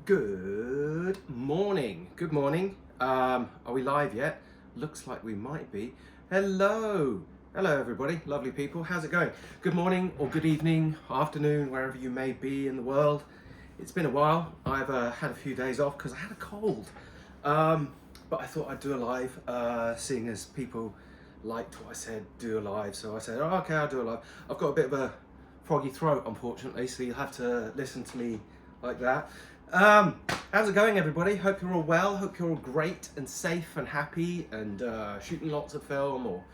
Good morning. Good morning. Are we live yet? Looks like we might be. Hello. Hello, everybody. Lovely people. How's it going? Good morning or good evening, afternoon, wherever you may be in the world. It's been a while. I've had a few days off because I had a cold. But I thought I'd do a live, seeing as people liked what I said, do a live. So I said, oh, okay, I'll do a live. I've got a bit of a froggy throat, unfortunately, so you'll have to listen to me like that. How's it going, everybody? Hope you're all well. Hope you're all great and safe and happy and shooting lots of film or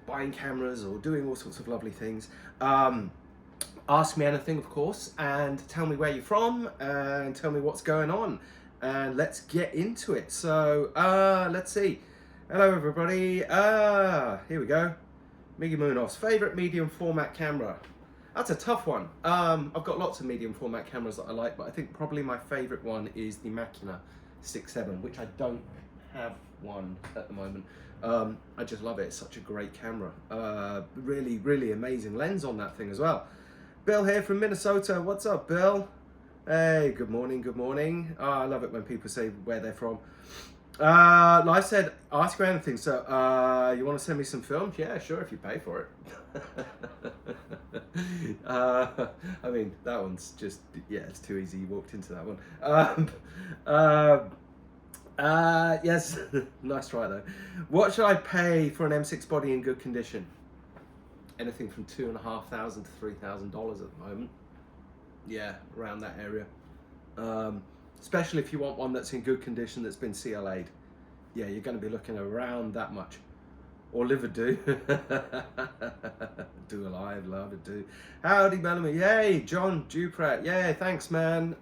buying cameras or doing all sorts of lovely things. Ask me anything, of course, and tell me where you're from and tell me what's going on. And let's get into it. So, let's see. Hello, everybody. Here we go. Miggy Moonoff's favorite medium format camera. That's a tough one. I've got lots of medium format cameras that I like, but I think probably my favorite one is the Machina 6.7, which I don't have one at the moment. I just love it. It's such a great camera. Really, really amazing lens on that thing as well. Bill here from Minnesota. What's up, Bill? Hey, good morning, good morning. I love it when people say where they're from. Like I said, ask me anything. So, you want to send me some films? Yeah, sure, if you pay for it. I mean, that one's just, yeah, it's too easy. You walked into that one. Yes, nice try though. What should I pay for an M6 body in good condition? Anything from $2,500 to $3,000 at the moment. Yeah, around that area. Especially if you want one that's in good condition that's been CLA'd. Yeah, you're going to be looking around that much. Or live a do. Do a live, love a do. Howdy, Bellamy. Yay, John Duprat. Yay, thanks, man.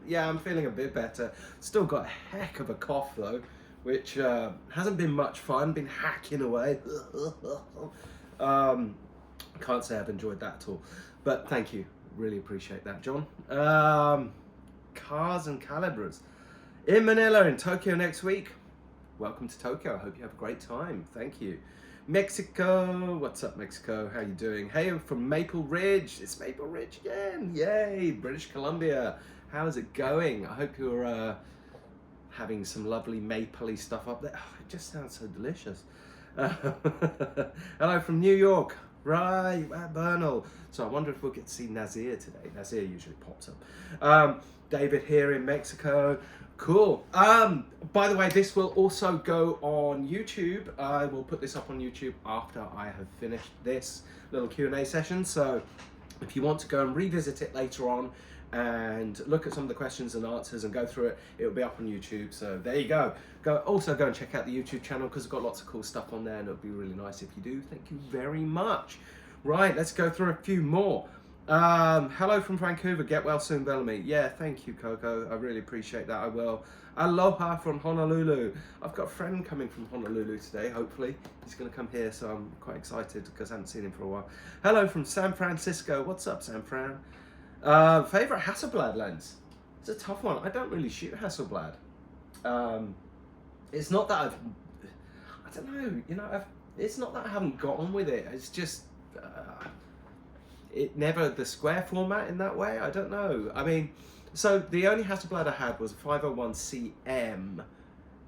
Yeah, I'm feeling a bit better. Still got a heck of a cough, though, which hasn't been much fun. Been hacking away. Can't say I've enjoyed that at all. But thank you. Really appreciate that, John. Cars and calibers. In Manila, in Tokyo next week. Welcome to Tokyo. I hope you have a great time. Thank you. Mexico. What's up, Mexico? How you doing? Hey, I'm from Maple Ridge. It's Maple Ridge again. Yay. British Columbia. How's it going? I hope you're having some lovely mapley stuff up there. Oh, it just sounds so delicious. Hello from New York. Right, Bernal. So I wonder if we'll get to see Nazir today. Nazir usually pops up. David here in Mexico. Cool. By the way, this will also go on YouTube. I will put this up on YouTube after I have finished this little Q&A session. So if you want to go and revisit it later on and look at some of the questions and answers and go through it, it'll be up on YouTube. So there you go. Also go and check out the YouTube channel because I've got lots of cool stuff on there and it'll be really nice if you do. Thank you very much. Right, let's go through a few more. Hello from Vancouver. Get well soon, Bellamy. Yeah, thank you, Coco. I really appreciate that. I will. Aloha from Honolulu. I've got a friend coming from Honolulu today, hopefully. He's going to come here, so I'm quite excited because I haven't seen him for a while. Hello from San Francisco. What's up, San Fran? Favorite Hasselblad lens? It's a tough one. I don't really shoot Hasselblad. It's not that I don't know, you know, it's not that I haven't got on with it. It's just, it never the square format in that way. I don't know. I mean, so the only Hasselblad I had was a 501 CM,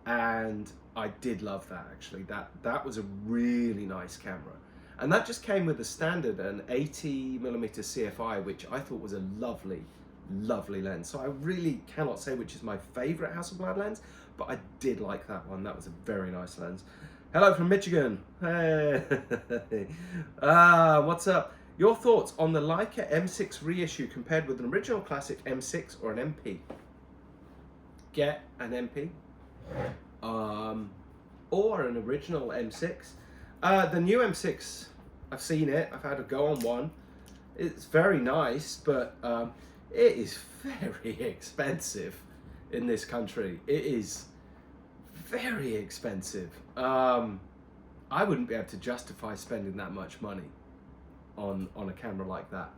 and I did love that actually. That was a really nice camera, and that just came with a standard an 80mm CFI, which I thought was a lovely, lovely lens. So I really cannot say which is my favorite Hasselblad lens, but I did like that one. That was a very nice lens. Hello from Michigan. Hey. What's up? Your thoughts on the Leica M6 reissue compared with an original classic M6 or an MP? Get an MP or an original M6. The new M6, I've seen it. I've had a go on one. It's very nice, but it is very expensive in this country. It is very expensive. I wouldn't be able to justify spending that much money on a camera like that.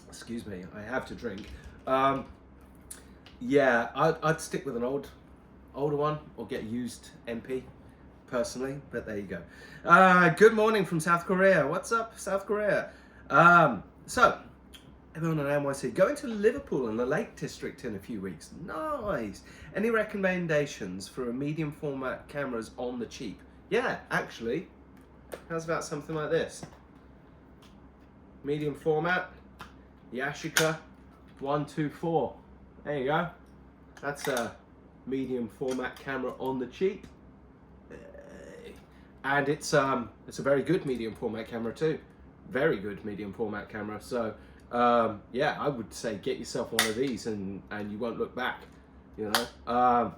Excuse me, I have to drink. Yeah, I'd stick with an older one or get a used MP personally, but there you go. Good morning from South Korea. What's up, South Korea? So Everyone on NYC, going to Liverpool and the Lake District in a few weeks. Nice. Any recommendations for a medium format cameras on the cheap? Yeah, actually, how's about something like this? Medium format, Yashica 124. There you go. That's a medium format camera on the cheap. And it's a very good medium format camera too. Very good medium format camera. So yeah, I would say get yourself one of these and you won't look back, you know.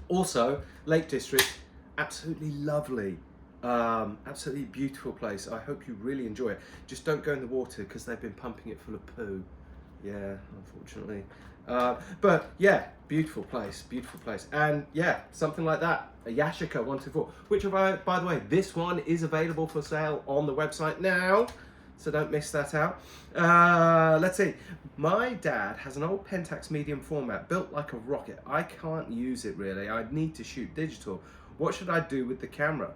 Also, Lake District, absolutely lovely. Absolutely beautiful place. I hope you really enjoy it. Just don't go in the water because they've been pumping it full of poo. Yeah, unfortunately. But yeah, beautiful place, and yeah, something like that, a Yashica 124, which by the way, this one is available for sale on the website now, so don't miss that out. Let's see, my dad has an old Pentax medium format built like a rocket. I can't use it really. I need to shoot digital. What should I do with the camera?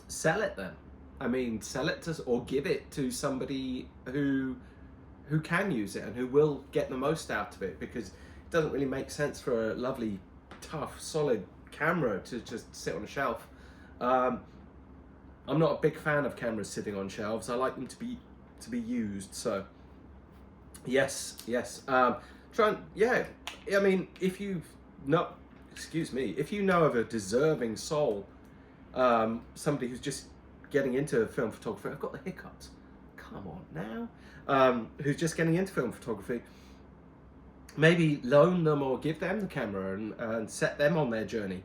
Sell it then. I mean, sell it to, or give it to somebody who can use it and who will get the most out of it, because it doesn't really make sense for a lovely, tough, solid camera to just sit on a shelf. I'm not a big fan of cameras sitting on shelves. I like them to be used. So yes. Try and, yeah. I mean, if you know of a deserving soul, somebody who's just getting into film photography. I've got the hiccups. Come on now. Who's just getting into film photography, maybe loan them or give them the camera and set them on their journey.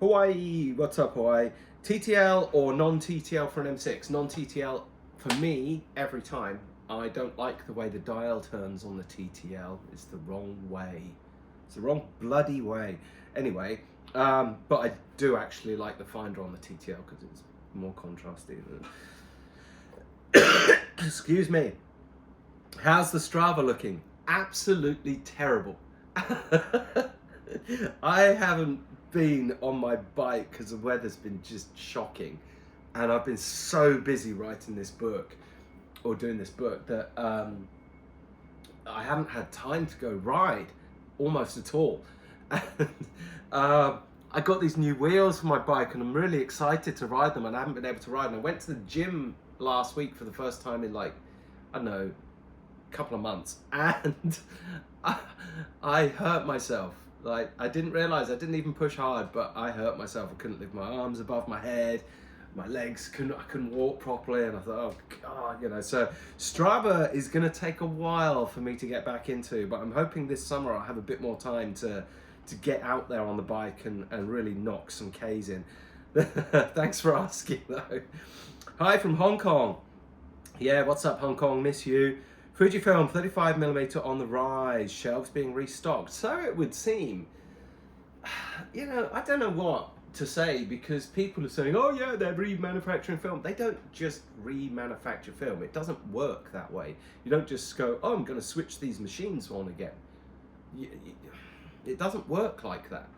Hawaii, what's up Hawaii? TTL or non-TTL for an M6? Non-TTL for me every time. I don't like the way the dial turns on the TTL. It's the wrong way. It's the wrong bloody way. Anyway, but I do actually like the finder on the TTL because it's more contrasty. Excuse me. How's the Strava looking? Absolutely terrible. I haven't been on my bike because the weather's been just shocking, and I've been so busy writing this book or doing this book that I haven't had time to go ride almost at all. I got these new wheels for my bike and I'm really excited to ride them, and I haven't been able to ride them. I went to the gym last week for the first time in like, I don't know, a couple of months, and I hurt myself. Like, I didn't realize, I didn't even push hard, but I hurt myself. I couldn't lift my arms above my head, my legs I couldn't walk properly, and I thought, oh God, you know. So Strava is gonna take a while for me to get back into, but I'm hoping this summer I'll have a bit more time to get out there on the bike and really knock some Ks in. Thanks for asking though. Hi from Hong Kong. Yeah, what's up Hong Kong, miss you. Fujifilm 35mm on the rise, shelves being restocked. So it would seem. You know, I don't know what to say, because people are saying, oh yeah, they're remanufacturing film. They don't just remanufacture film. It doesn't work that way. You don't just go, oh, I'm going to switch these machines on again. It doesn't work like that.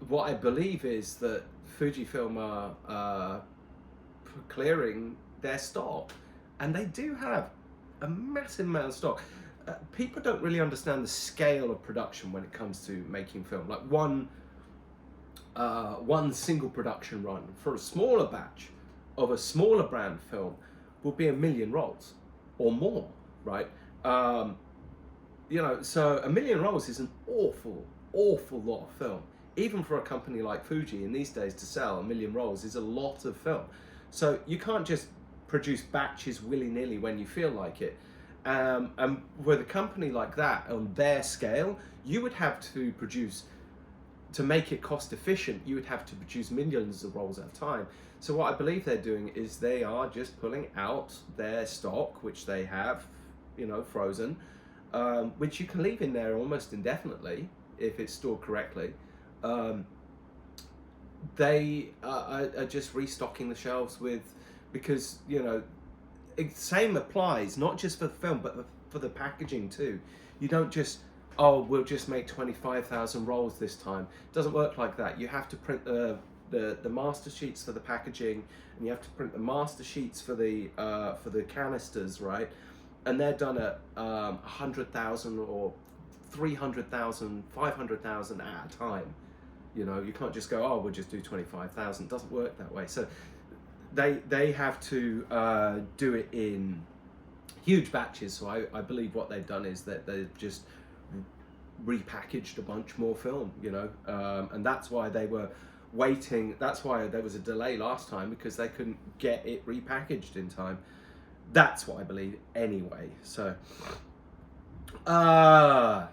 What I believe is that Fujifilm are clearing their stock, and they do have a massive amount of stock. People don't really understand the scale of production when it comes to making film. Like one single production run for a smaller batch of a smaller brand film will be 1 million rolls or more, right? You know, so 1 million rolls is an awful lot of film. Even for a company like Fuji in these days, to sell 1 million rolls is a lot of film. So you can't just produce batches willy-nilly when you feel like it. And with a company like that, on their scale, you would have to produce, to make it cost efficient, you would have to produce millions of rolls at a time. So what I believe they're doing is they are just pulling out their stock, which they have, you know, frozen, which you can leave in there almost indefinitely if it's stored correctly. They are just restocking the shelves with, because, you know, same applies not just for the film but for the packaging too. You don't just, oh, we'll just make 25,000 rolls this time. It doesn't work like that. You have to print the the master sheets for the packaging, and you have to print the master sheets for the canisters, right? And they're done at 100,000 or 300,000, 500,000 at a time. You know, you can't just go, oh, we'll just do 25,000. It doesn't work that way. So they have to do it in huge batches. So I believe what they've done is that they've just repackaged a bunch more film, you know, and that's why they were waiting. That's why there was a delay last time, because they couldn't get it repackaged in time. That's what I believe anyway. So right,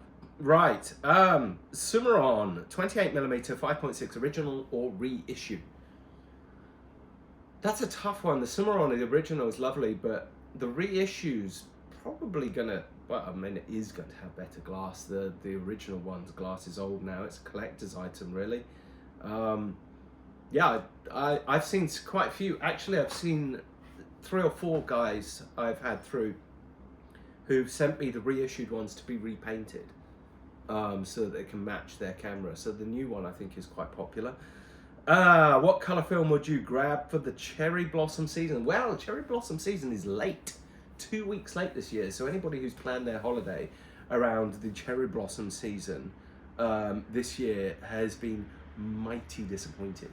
Sumeron 28mm 5.6 original or reissue. That's a tough one. The Sumeron, the original, is lovely, but the reissue's probably gonna, well, I mean, it is going to have better glass. The original one's glass is old now. It's a collector's item, really. Yeah, I've seen quite a few. Actually, I've seen 3 or 4 guys I've had through who've sent me the reissued ones to be repainted, so that they can match their camera. So the new one, I think, is quite popular. What colour film would you grab for the cherry blossom season? Well, cherry blossom season is late. 2 weeks late this year, so anybody who's planned their holiday around the cherry blossom season this year has been mighty disappointed.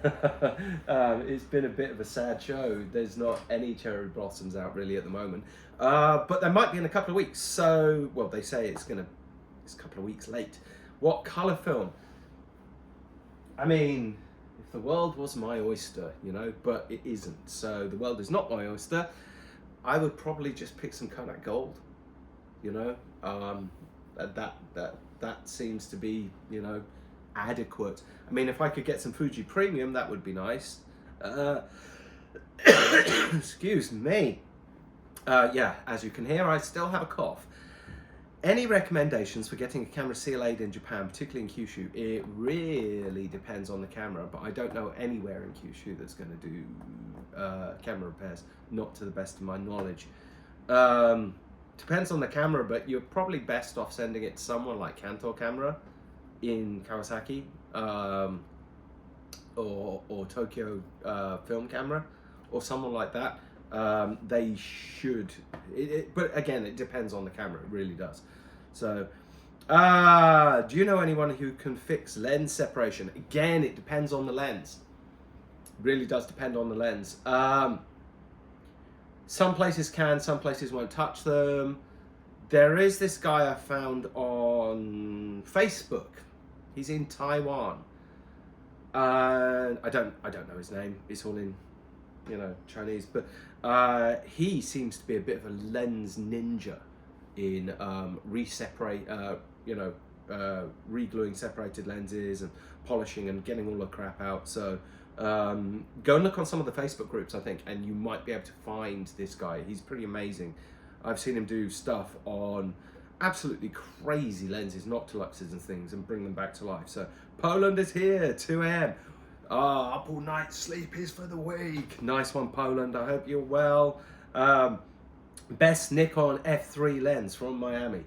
It's been a bit of a sad show. There's not any cherry blossoms out really at the moment, but there might be in a couple of weeks. So, well, they say it's a couple of weeks late. What colour film? I mean, if the world was my oyster, you know, but it isn't. So the world is not my oyster. I would probably just pick some Kodak Gold, you know. That seems to be, you know, adequate. I mean, if I could get some Fuji Premium, that would be nice. Excuse me. Yeah, as you can hear, I still have a cough. Any recommendations for getting a camera CLA'd in Japan, particularly in Kyushu? It really depends on the camera, but I don't know anywhere in Kyushu that's going to do camera repairs, not to the best of my knowledge. Depends on the camera, but you're probably best off sending it to someone like Kanto Camera in Kawasaki, or Tokyo Film Camera, or someone like that. They should, but again, it depends on the camera, it really does. So, do you know anyone who can fix lens separation? Again, it depends on the lens. It really does depend on the lens. Some places can, some places won't touch them. There is this guy I found on Facebook. He's in Taiwan. I don't know his name. It's all in, you know, Chinese, but he seems to be a bit of a lens ninja in re-gluing separated lenses and polishing and getting all the crap out. So go and look on some of the Facebook groups, I think, and you might be able to find this guy. He's pretty amazing. I've seen him do stuff on absolutely crazy lenses, Noctiluxes and things, and bring them back to life. So Poland is here, 2 a.m. Up all night, sleep is for the weak. Nice one, Poland. I hope you're well. Best Nikon f3 lens from Miami.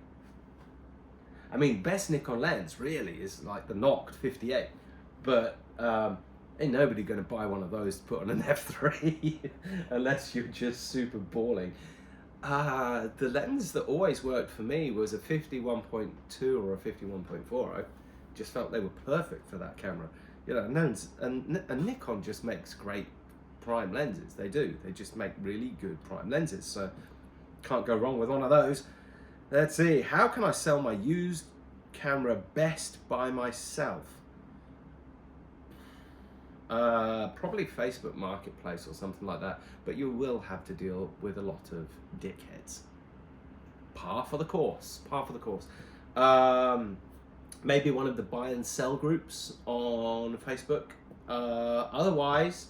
I mean, best Nikon lens really is like the Noct 58, but ain't nobody going to buy one of those to put on an f3 unless you're just super balling. The lens that always worked for me was a 51.2 or a 51.4. I just felt they were perfect for that camera. You know, and Nikon just makes great prime lenses. They do. They just make really good prime lenses. So can't go wrong with one of those. Let's see. How can I sell my used camera best by myself? Probably Facebook Marketplace or something like that. But you will have to deal with a lot of dickheads. Par for the course. Par for the course. Maybe one of the buy and sell groups on Facebook. Otherwise,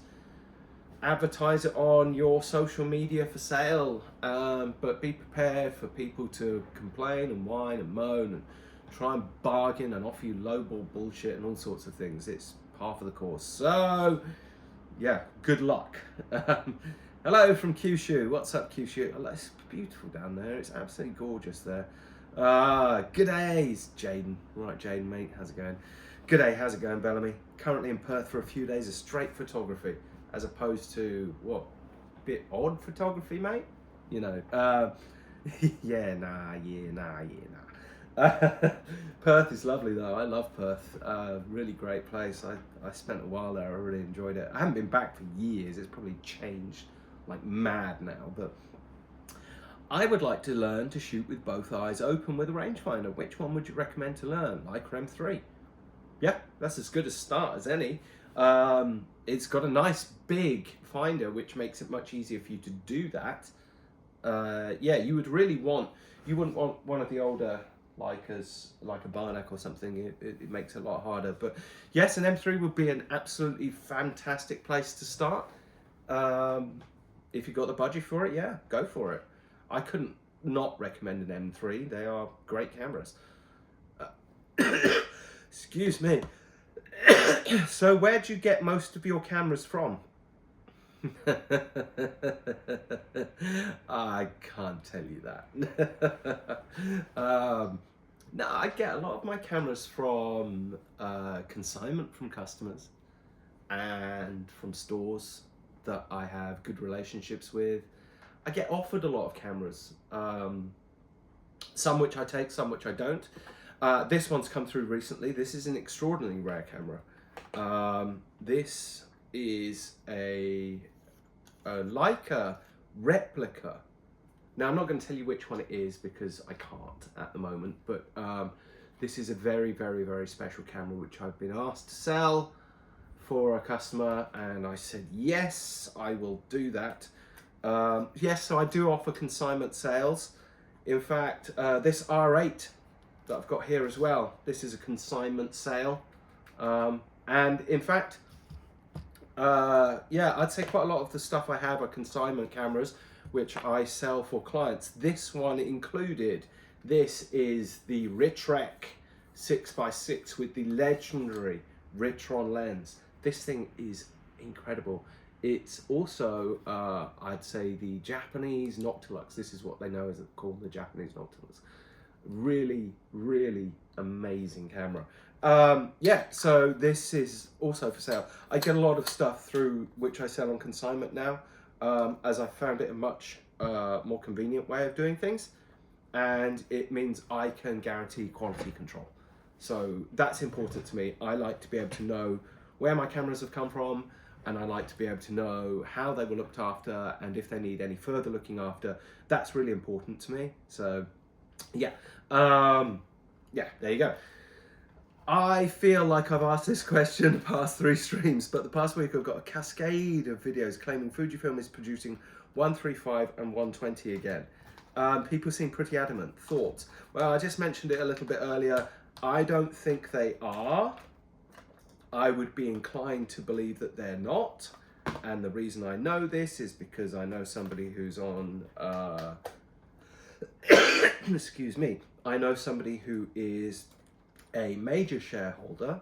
advertise it on your social media for sale. But be prepared for people to complain and whine and moan and try and bargain and offer you lowball bullshit and all sorts of things. It's par for the course. So, yeah, good luck. Hello from Kyushu. What's up, Kyushu? Oh, it's beautiful down there. It's absolutely gorgeous there. Good days, Jaden. Right, Jaden, mate, how's it going? G'day, how's it going, Bellamy? Currently in Perth for a few days of straight photography, as opposed to, what, bit odd photography, mate? You know, nah. Perth is lovely though, I love Perth, really great place. I spent a while there, I really enjoyed it. I haven't been back for years, it's probably changed like mad now, but I would like to learn to shoot with both eyes open with a rangefinder. Which one would you recommend to learn? Leica M3. Yeah, that's as good a start as any. It's got a nice big finder, which makes it much easier for you to do that. Yeah, you wouldn't want one of the older Leicas, like a Barnack or something. It makes it a lot harder. But yes, an M3 would be an absolutely fantastic place to start. If you got the budget for it, yeah, go for it. I couldn't not recommend an M3. They are great cameras. Excuse me. So where do you get most of your cameras from? I can't tell you that. No, I get a lot of my cameras from consignment from customers and from stores that I have good relationships with. I get offered a lot of cameras, some which I take, some which I don't. This one's come through recently. This is an extraordinarily rare camera. This is a Leica replica. Now, I'm not going to tell you which one it is because I can't at the moment, but this is a very, very, very special camera which I've been asked to sell for a customer, and I said, yes, I will do that. Yes, so I do offer consignment sales. In fact, this R8 that I've got here as well, this is a consignment sale. And in fact, yeah, I'd say quite a lot of the stuff I have are consignment cameras, which I sell for clients. This one included. This is the Ritrec 6x6 with the legendary Ritron lens. This thing is incredible. It's also, I'd say, the Japanese Noctilux. This is what they know as called the Japanese Noctilux. Really, really amazing camera. Yeah, so this is also for sale. I get a lot of stuff through which I sell on consignment now, as I found it a much more convenient way of doing things, and it means I can guarantee quality control. So that's important to me. I like to be able to know where my cameras have come from, and I like to be able to know how they were looked after, and if they need any further looking after. That's really important to me. So yeah, yeah, there you go. I feel like I've asked this question the past 3 streams, but the past week I've got a cascade of videos claiming Fujifilm is producing 135 and 120 again. People seem pretty adamant. Thoughts? Well, I just mentioned it a little bit earlier. I don't think they are. I would be inclined to believe that they're not. And the reason I know this is because I know somebody who's on, excuse me, I know somebody who is a major shareholder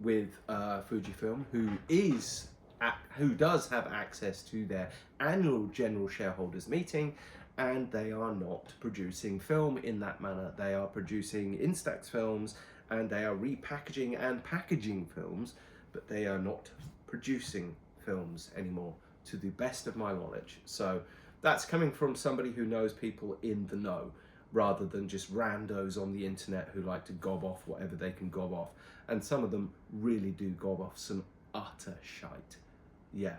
with Fujifilm, who does have access to their annual general shareholders meeting, and they are not producing film in that manner. They are producing Instax films, and they are repackaging and packaging films, but they are not producing films anymore, to the best of my knowledge. So that's coming from somebody who knows people in the know, rather than just randos on the internet who like to gob off whatever they can gob off. And some of them really do gob off some utter shite. Yeah,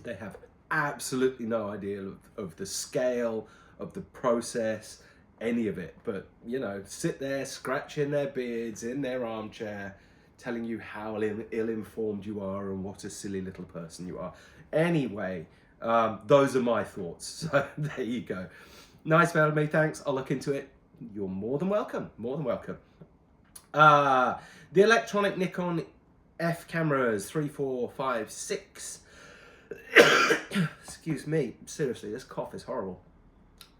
they have absolutely no idea of the scale, of the process, any of it. But, you know, sit there scratching their beards in their armchair, telling you how ill-informed you are and what a silly little person you are. Anyway, those are my thoughts. So there you go. Nice about me, thanks. I'll look into it. You're more than welcome. More than welcome. The electronic Nikon F cameras 3, 4, 5, 6. Excuse me. Seriously, this cough is horrible.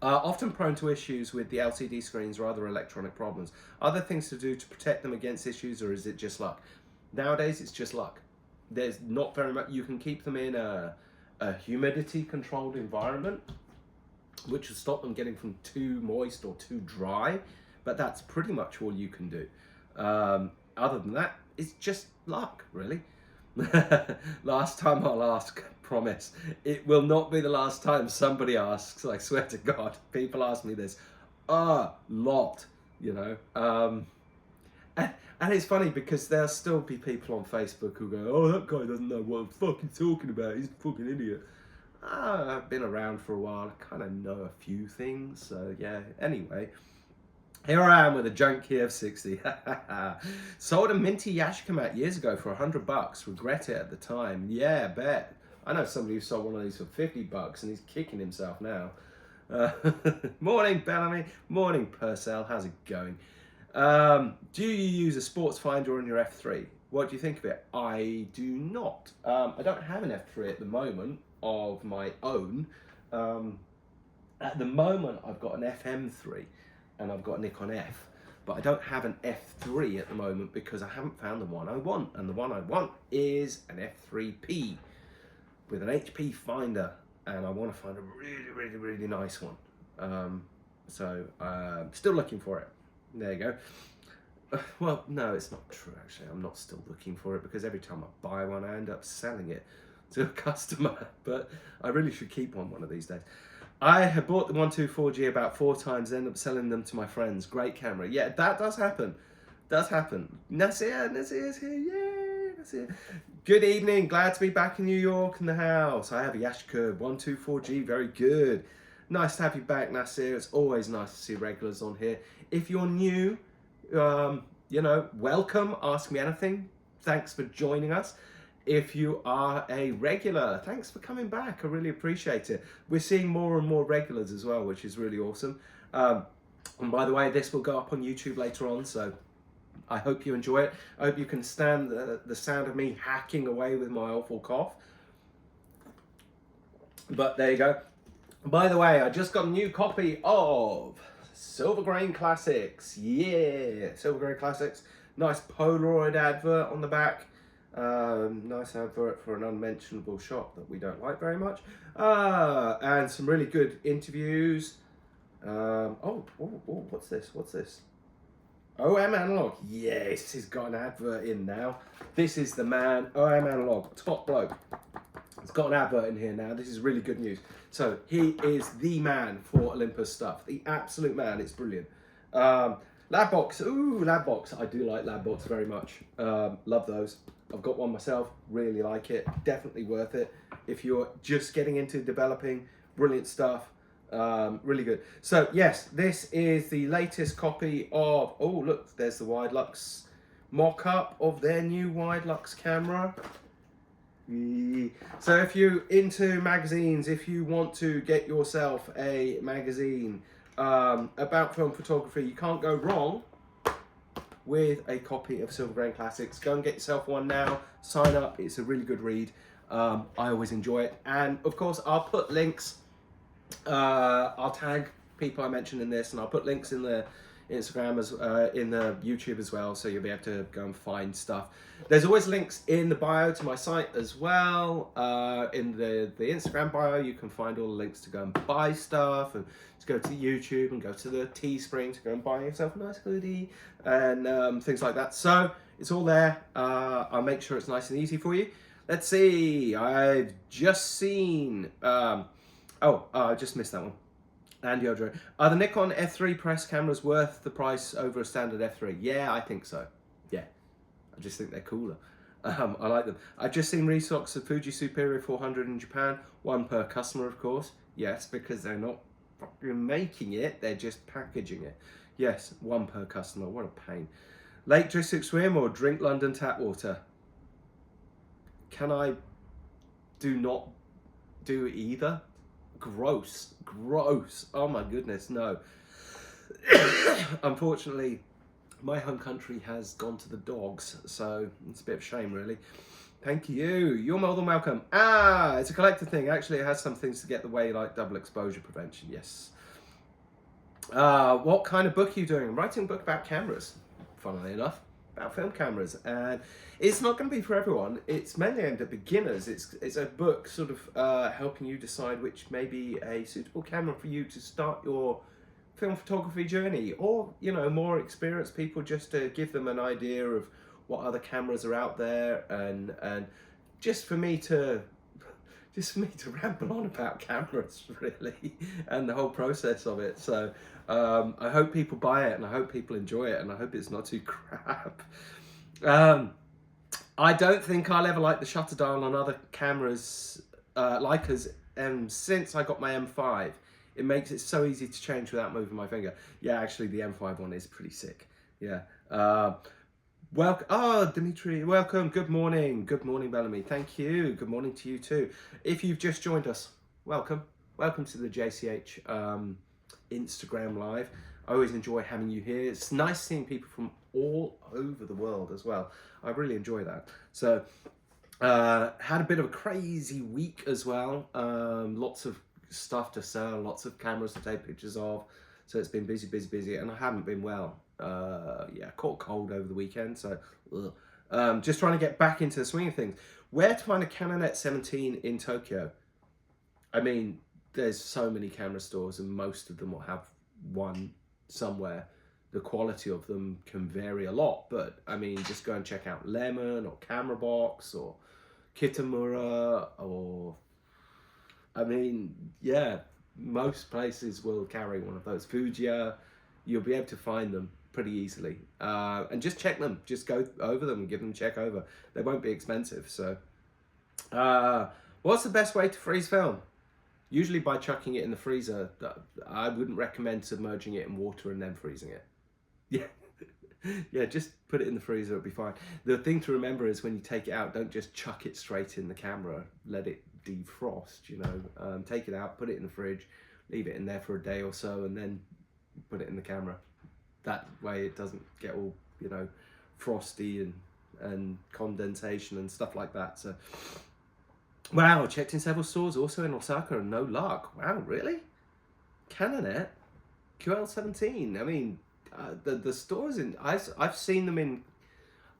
Often prone to issues with the LCD screens or other electronic problems. Are there things to do to protect them against issues, or is it just luck? Nowadays, it's just luck. There's not very much. You can keep them in a humidity controlled environment, which will stop them getting from too moist or too dry, but that's pretty much all you can do. other than that, it's just luck, really. Last time I'll ask, promise. It will not be the last time somebody asks, I swear to God. People ask me this a lot, you know. And it's funny because there'll still be people on Facebook who go, oh, that guy doesn't know what I'm fucking talking about. He's a fucking idiot. I've been around for a while. I kind of know a few things. So, yeah. Anyway, here I am with a junkie F60. Sold a minty Yashica years ago for $100. Regret it at the time. Yeah, bet. I know somebody who sold one of these for $50 and he's kicking himself now. Morning, Bellamy. Morning, Purcell. How's it going? Do you use a sports finder on your F3? What do you think of it? I do not. I don't have an F3 at the moment of my own. At the moment, I've got an FM3 and I've got a Nikon F, but I don't have an F3 at the moment because I haven't found the one I want. And the one I want is an F3P with an HP finder, and I want to find a really, really, really nice one. So still looking for it. There you go. Well, no, it's not true, actually. I'm not still looking for it because every time I buy one, I end up selling it to a customer. But I really should keep one of these days. I have bought the 124G about 4 times, end up selling them to my friends. Great camera. Yeah, that does happen. Does happen. Nasir's here. Yay, Nasir. Good evening. Glad to be back in New York in the house. I have a Yashica 124G. Very good. Nice to have you back, Nasir. It's always nice to see regulars on here. If you're new, you know, welcome. Ask me anything. Thanks for joining us. If you are a regular, thanks for coming back. I really appreciate it. We're seeing more and more regulars as well, which is really awesome. And by the way, this will go up on YouTube later on, so I hope you enjoy it. I hope you can stand the sound of me hacking away with my awful cough. But there you go. By the way, I just got a new copy of Silver Grain Classics. Yeah, Silver Grain Classics. Nice Polaroid advert on the back. Nice advert for an unmentionable shop that we don't like very much. And some really good interviews. What's this? What's this? OM Analog. Yes, he's got an advert in now. This is the man, OM Analog, top bloke. He's got an advert in here now. This is really good news. So he is the man for Olympus stuff. The absolute man. It's brilliant. Labbox. Ooh, Labbox. I do like Labbox very much. Love those. I've got one myself. Really like it. Definitely worth it. If you're just getting into developing, brilliant stuff. Really good. So yes, this is the latest copy of, oh look, there's the Wide Lux mock-up of their new Wide Lux camera. So if you're into magazines, if you want to get yourself a magazine about film photography, you can't go wrong with a copy of Silver Grain Classics. Go and get yourself one now. Sign up. It's a really good read. I always enjoy it. And of course, I'll put links. I'll tag people I mentioned in this, and I'll put links in the Instagram as in the YouTube as well, so you'll be able to go and find stuff. There's always links in the bio to my site as well. In the Instagram bio, you can find all the links to go and buy stuff, and to go to YouTube and go to the Teespring to go and buy yourself a nice hoodie and things like that. So it's all there. I'll make sure it's nice and easy for you. Let's see. I've just seen. I just missed that one. And Yodro. Are the Nikon F3 press cameras worth the price over a standard F3? Yeah, I think so. Yeah. I just think they're cooler. I like them. I've just seen restocks of Fuji Superior 400 in Japan. One per customer, of course. Yes, because they're not fucking making it. They're just packaging it. Yes, one per customer. What a pain. Lake District swim or drink London tap water? Can I not do either? Gross. Oh my goodness, no. Unfortunately, my home country has gone to the dogs, so it's a bit of a shame, really. Thank you. You're more than welcome. It's a collector thing. Actually, it has some things to get the way, like double exposure prevention. Yes. What kind of book are you doing? I'm writing a book about cameras, funnily enough. About film cameras, and it's not going to be for everyone. It's mainly aimed at beginners. It's a book sort of helping you decide which may be a suitable camera for you to start your film photography journey, or, you know, more experienced people, just to give them an idea of what other cameras are out there, and just for me to ramble on about cameras, really, and the whole process of it. So I hope people buy it, and I hope people enjoy it, and I hope it's not too crap. I don't think I'll ever like the shutter dial on other cameras, Leicas, since I got my M5. It makes it so easy to change without moving my finger. Yeah, actually the M5 one is pretty sick. Yeah. Welcome, Dimitri, welcome. Good morning, Bellamy. Thank you. Good morning to you too. If you've just joined us, welcome to the JCH Instagram live. I always enjoy having you here. It's nice seeing people from all over the world as well. I really enjoy that. So had a bit of a crazy week as well. Lots of stuff to sell, lots of cameras to take pictures of. So it's been busy, and I haven't been well. Yeah, caught a cold over the weekend, so just trying to get back into the swing of things. Where to find a Canon ET17 in Tokyo? I mean, there's so many camera stores, and most of them will have one somewhere. The quality of them can vary a lot, but I mean, just go and check out Lemon or Camera Box or Kitamura, or I mean, yeah, most places will carry one of those. Fujiya, you'll be able to find them pretty easily, and just check them. Just go over them and give them a check over. They won't be expensive. So what's the best way to freeze film? Usually by chucking it in the freezer. I wouldn't recommend submerging it in water and then freezing it. Yeah. Yeah, just put it in the freezer, it'll be fine. The thing to remember is when you take it out, don't just chuck it straight in the camera. Let it defrost, you know. Take it out, put it in the fridge, leave it in there for a day or so, and then put it in the camera. That way it doesn't get all, you know, frosty and condensation and stuff like that. So, wow, checked in several stores also in Osaka and no luck. Wow, really? Canonet QL17. I mean, the stores in I've seen them in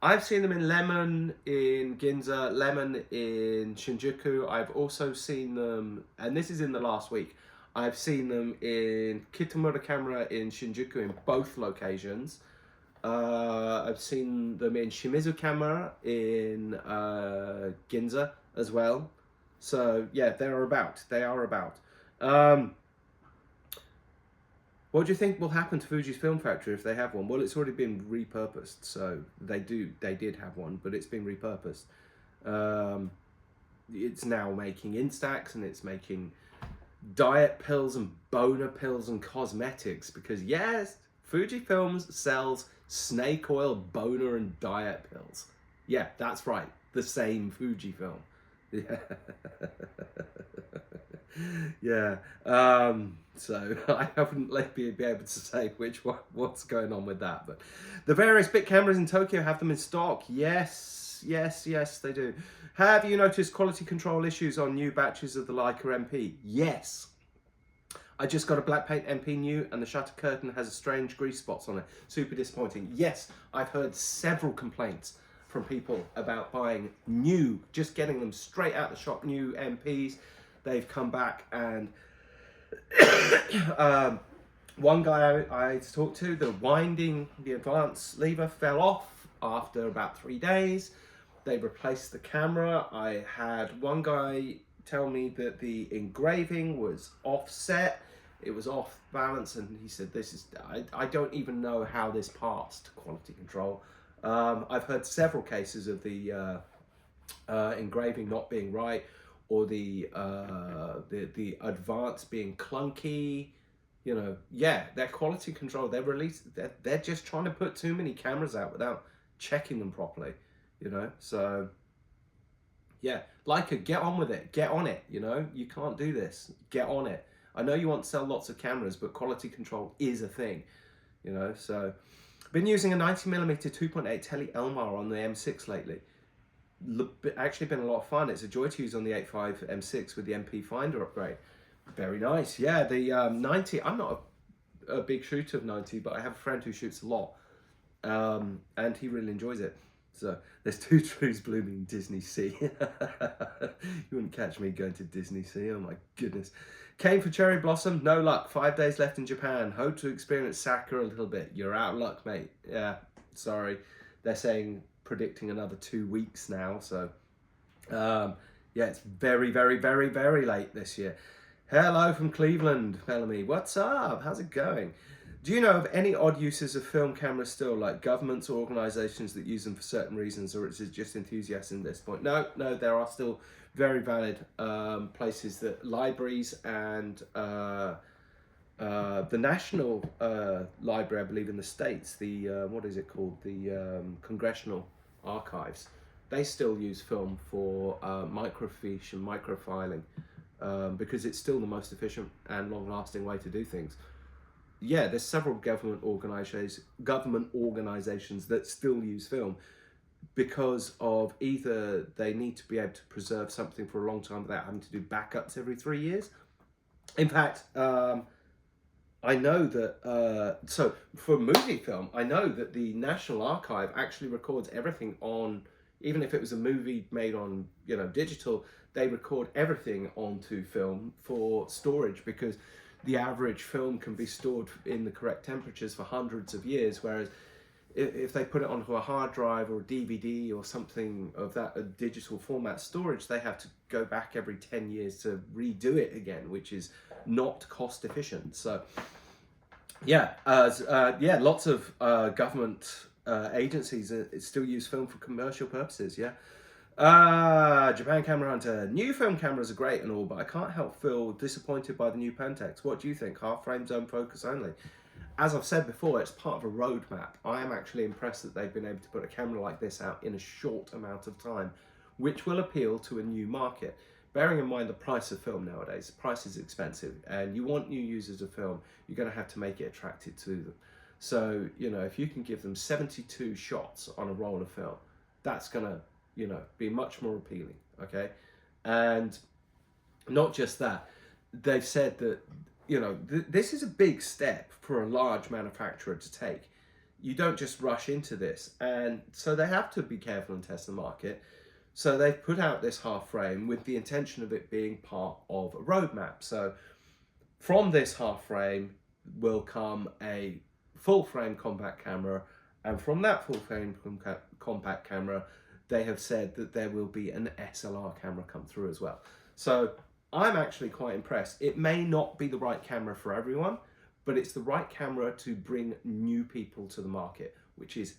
Lemon in Ginza, Lemon in Shinjuku. I've also seen them, and this is in the last week, I've seen them in Kitamura Camera in Shinjuku in both locations. I've seen them in Shimizu Camera in Ginza as well. So yeah, they are about. What do you think will happen to Fuji's film factory if they have one? Well, it's already been repurposed, so they did have one, but it's been repurposed. It's now making Instax, and it's making diet pills and boner pills and cosmetics, because yes, Fujifilm sells snake oil, boner and diet pills. Yeah, that's right, the same Fujifilm. Yeah. Yeah. So I haven't be able to say what's going on with that, but the various big cameras in Tokyo have them in stock. Yes, they do. Have you noticed quality control issues on new batches of the Leica MP? Yes. I just got a black paint MP new, and the shutter curtain has a strange grease spots on it. Super disappointing. Yes, I've heard several complaints from people about buying new, just getting them straight out the shop, new MPs. They've come back, and one guy I talked to, the advance lever fell off after about 3 days. They replaced the camera. I had one guy tell me that the engraving was offset. It was off balance, and he said, I don't even know how this passed quality control. I've heard several cases of the engraving not being right, or the advance being clunky. You know, yeah, their quality control, they're just trying to put too many cameras out without checking them properly, you know. So yeah, Leica, get on with it, get on it, you know. You can't do this, get on it. I know you want to sell lots of cameras, but quality control is a thing, you know. So been using a 90mm 2.8 Tele Elmar on the M6 lately. Actually been a lot of fun. It's a joy to use on the 8.5 M6 with the MP Finder upgrade. Very nice. Yeah, the 90, I'm not a big shooter of 90, but I have a friend who shoots a lot, and he really enjoys it. So there's two trees blooming Disney Sea. You wouldn't catch me going to Disney Sea. Oh my goodness. Came for cherry blossom, no luck. 5 days left in Japan. Hope to experience Sakura a little bit. You're out of luck, mate. Yeah, sorry. They're saying predicting another 2 weeks now. So yeah, it's very, very, very, very late this year. Hello from Cleveland, Bellamy. What's up? How's it going? Do you know of any odd uses of film cameras still, like governments or organisations that use them for certain reasons, or is it just enthusiasm at this point? No, there are still very valid places, that libraries and the National Library, I believe, in the States, the, what is it called? The Congressional Archives. They still use film for microfiche and microfiling because it's still the most efficient and long-lasting way to do things. Yeah, there's several government organisations that still use film because of either they need to be able to preserve something for a long time without having to do backups every 3 years. In fact, I know that, so for movie film, I know that the National Archive actually records everything on, even if it was a movie made on, digital, they record everything onto film for storage, because the average film can be stored in the correct temperatures for hundreds of years, whereas if they put it onto a hard drive or a DVD or something of that a digital format storage, they have to go back every 10 years to redo it again, which is not cost efficient. So yeah, lots of government agencies still use film for commercial purposes. Yeah. Japan Camera Hunter. New film cameras are great and all, but I can't help feel disappointed by the new Pentax. What do you think? Half frame, zone focus only. As I've said before, it's part of a roadmap. I am actually impressed that they've been able to put a camera like this out in a short amount of time, which will appeal to a new market. Bearing in mind the price of film nowadays, the price is expensive, and you want new users of film, you're going to have to make it attractive to them. So, if you can give them 72 shots on a roll of film, that's going to, be much more appealing, okay? And not just that, they've said that, this is a big step for a large manufacturer to take. You don't just rush into this, and so they have to be careful and test the market. So they've put out this half frame with the intention of it being part of a roadmap. So from this half frame will come a full frame compact camera, and from that full frame compact camera, they have said that there will be an SLR camera come through as well. So I'm actually quite impressed. It may not be the right camera for everyone, but it's the right camera to bring new people to the market, which is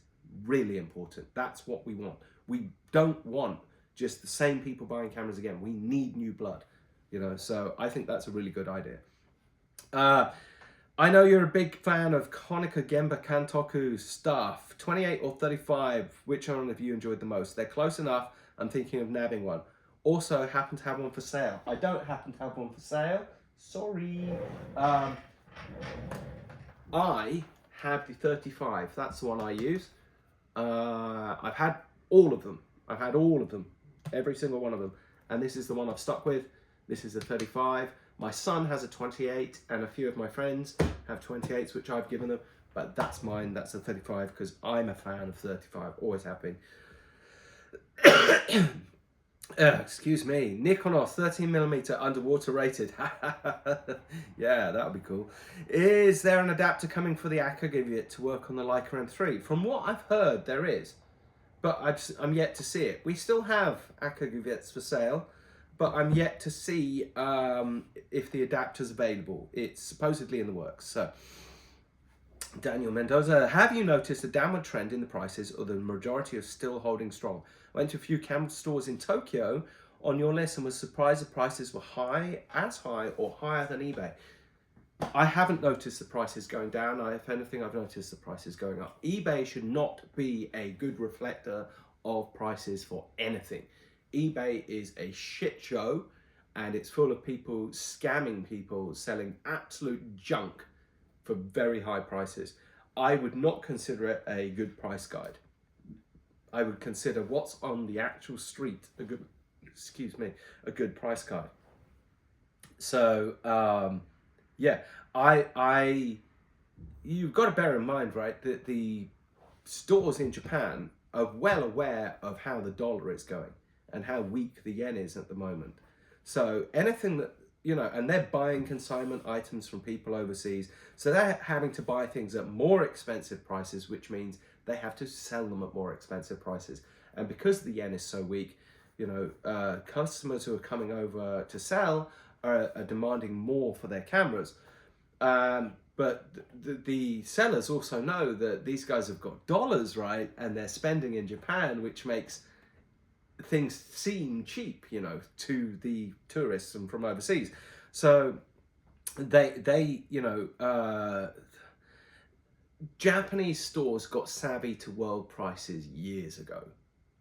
really important. That's what we want. We don't want just the same people buying cameras again. We need new blood, so I think that's a really good idea. I know you're a big fan of Konica Gemba Kantoku stuff. 28 or 35, which one have you enjoyed the most? They're close enough. I'm thinking of nabbing one. Also happen to have one for sale. I don't happen to have one for sale. Sorry. I have the 35. That's the one I use. I've had all of them. Every single one of them. And this is the one I've stuck with. This is the 35. My son has a 28, and a few of my friends have 28s, which I've given them. But that's mine. That's a 35 because I'm a fan of 35. Always have been. Excuse me. Nikonos 13mm underwater rated. Yeah, that would be cool. Is there an adapter coming for the Akagivit to work on the Leica M3? From what I've heard, there is. But I'm yet to see it. We still have Akagivits for sale, but I'm yet to see if the adapter's available. It's supposedly in the works. So, Daniel Mendoza, have you noticed a downward trend in the prices, or the majority are still holding strong? I went to a few camera stores in Tokyo on your list and was surprised the prices were as high or higher than eBay. I haven't noticed the prices going down. If anything, I've noticed the prices going up. eBay should not be a good reflector of prices for anything. eBay is a shit show, and it's full of people scamming people, selling absolute junk for very high prices. I would not consider it a good price guide. I would consider what's on the actual street a good price guide. So yeah, you've got to bear in mind, right, that the stores in Japan are well aware of how the dollar is going and how weak the yen is at the moment. So anything that you know, and they're buying consignment items from people overseas. So they're having to buy things at more expensive prices, which means they have to sell them at more expensive prices. And because the yen is so weak, you know, customers who are coming over to sell are demanding more for their cameras. But the sellers also know that these guys have got dollars, right? And they're spending in Japan, which makes things seem cheap, you know, to the tourists and from overseas. So they you know, Japanese stores got savvy to world prices years ago.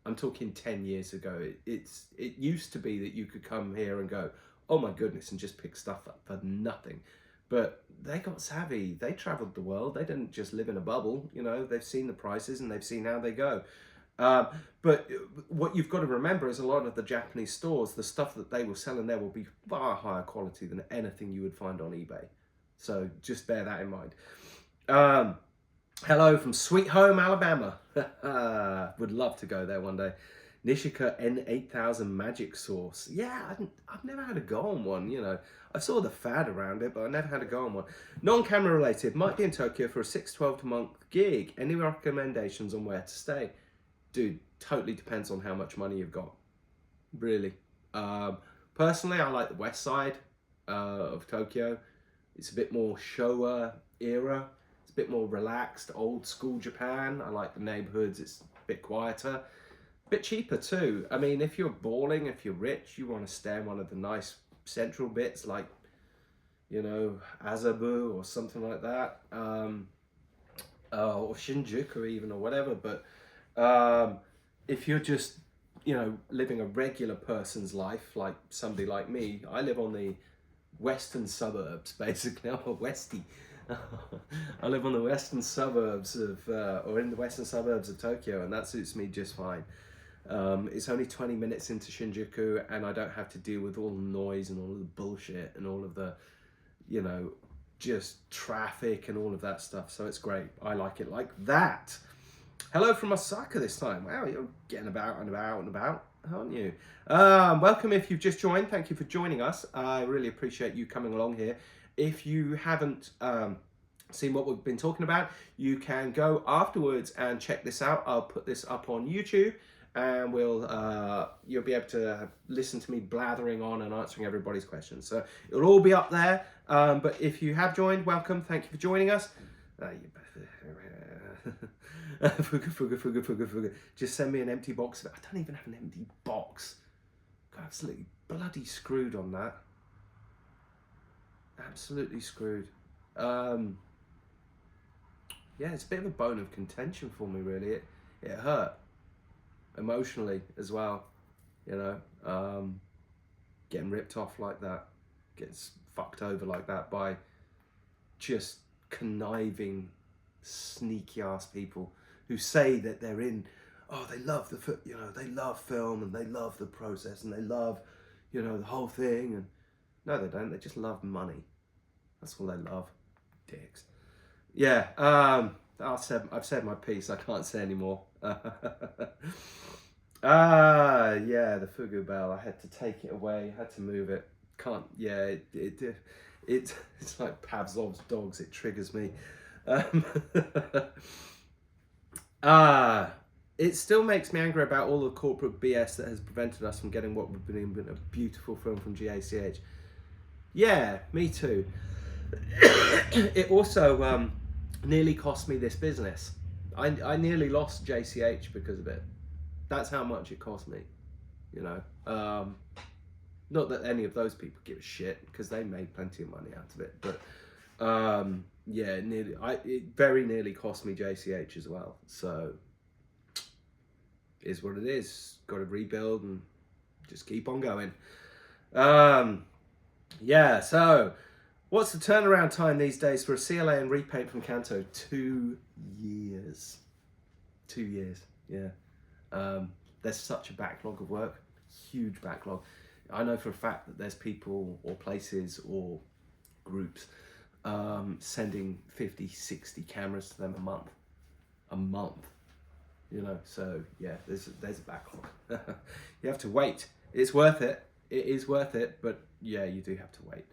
I'm talking 10 years ago. It used to be that you could come here and go, oh my goodness, and just pick stuff up for nothing. But they got savvy. They traveled the world. They didn't just live in a bubble. You know, they've seen the prices and they've seen how they go. But what you've got to remember is a lot of the Japanese stores, the stuff that they will sell in there will be far higher quality than anything you would find on eBay. So just bear that in mind. Hello from Sweet Home, Alabama. Would love to go there one day. Nishika N8000 Magic Source. Yeah, I've never had a go on one, you know. I saw the fad around it, but I never had a go on one. Non-camera related, might be in Tokyo for a 6-12 month gig. Any recommendations on where to stay? Dude, totally depends on how much money you've got. Really. Personally, I like the west side of Tokyo. It's a bit more Showa era. It's a bit more relaxed, old school Japan. I like the neighborhoods. It's a bit quieter. A bit cheaper too. I mean, if you're balling, if you're rich, you want to stay in one of the nice central bits like, you know, Azabu or something like that. Or Shinjuku even, or whatever. But if you're just, you know, living a regular person's life, like somebody like me, I live on the western suburbs, basically. I'm a Westie. I live on the western suburbs of, or in the western suburbs of Tokyo, and that suits me just fine. It's only 20 minutes into Shinjuku, and I don't have to deal with all the noise and all of the bullshit and all of the, you know, just traffic and all of that stuff. So it's great. I like it like that. Hello from Osaka this time. Wow, you're getting about and about and about, aren't you? Welcome if you've just joined. Thank you for joining us. I really appreciate you coming along here. If you haven't seen what we've been talking about, you can go afterwards and check this out. I'll put this up on YouTube, and you'll be able to listen to me blathering on and answering everybody's questions. So it'll all be up there. But if you have joined, welcome. Thank you for joining us. Fuga. Just send me an empty box. I don't even have an empty box. Got absolutely bloody screwed on that. Absolutely screwed. Yeah, it's a bit of a bone of contention for me, really. It hurt emotionally as well, you know. Getting ripped off like that, getting fucked over like that by just conniving, sneaky ass people who say that they're in, oh, they love you know, they love film and they love the process and they love, you know, the whole thing. And no, they don't. They just love money. That's all they love. Dicks. Yeah. I've said my piece. I can't say anymore. Yeah, the Fugu bell. I had to take it away. I had to move it. Can't. Yeah. It's like Pavlov's dogs. It triggers me. It still makes me angry about all the corporate BS that has prevented us from getting what would have been a beautiful film from JCH. Yeah, me too. It also nearly cost me this business. I nearly lost JCH because of it. That's how much it cost me, you know. Not that any of those people give a shit, because they made plenty of money out of it. But yeah, it very nearly cost me JCH as well. So is what it is. Got to rebuild and just keep on going. Yeah, so what's the turnaround time these days for a CLA and repaint from Kanto? 2 years. 2 years, yeah. There's such a backlog of work, huge backlog. I know for a fact that there's people or places or groups sending 50, 60 cameras to them a month, you know. So yeah, there's a backlog. You have to wait. It's worth it. it is worth it, but yeah, you do have to wait.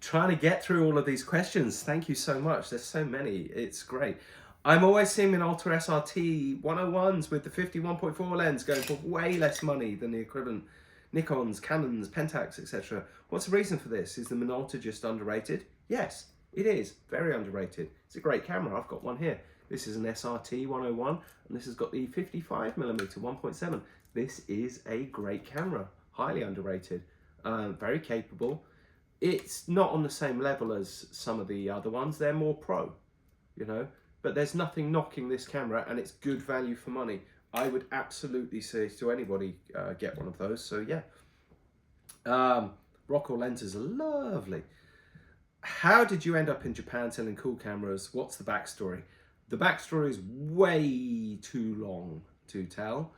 Trying to get through all of these questions. Thank you so much. There's so many. It's great. I'm always seeing Minolta SRT 101s with the 51.4 lens going for way less money than the equivalent Nikons, Canons, Pentax, etc. What's the reason for this? Is the Minolta just underrated? Yes, it is. Very underrated. It's a great camera. I've got one here. This is an SRT 101, and this has got the 55mm 1.7. This is a great camera. Highly underrated. Very capable. It's not on the same level as some of the other ones. They're more pro, you know. But there's nothing knocking this camera, and it's good value for money. I would absolutely say to anybody, get one of those. So yeah, Rockwell lenses are lovely. How did you end up in Japan selling cool cameras? What's the backstory? The backstory is way too long to tell.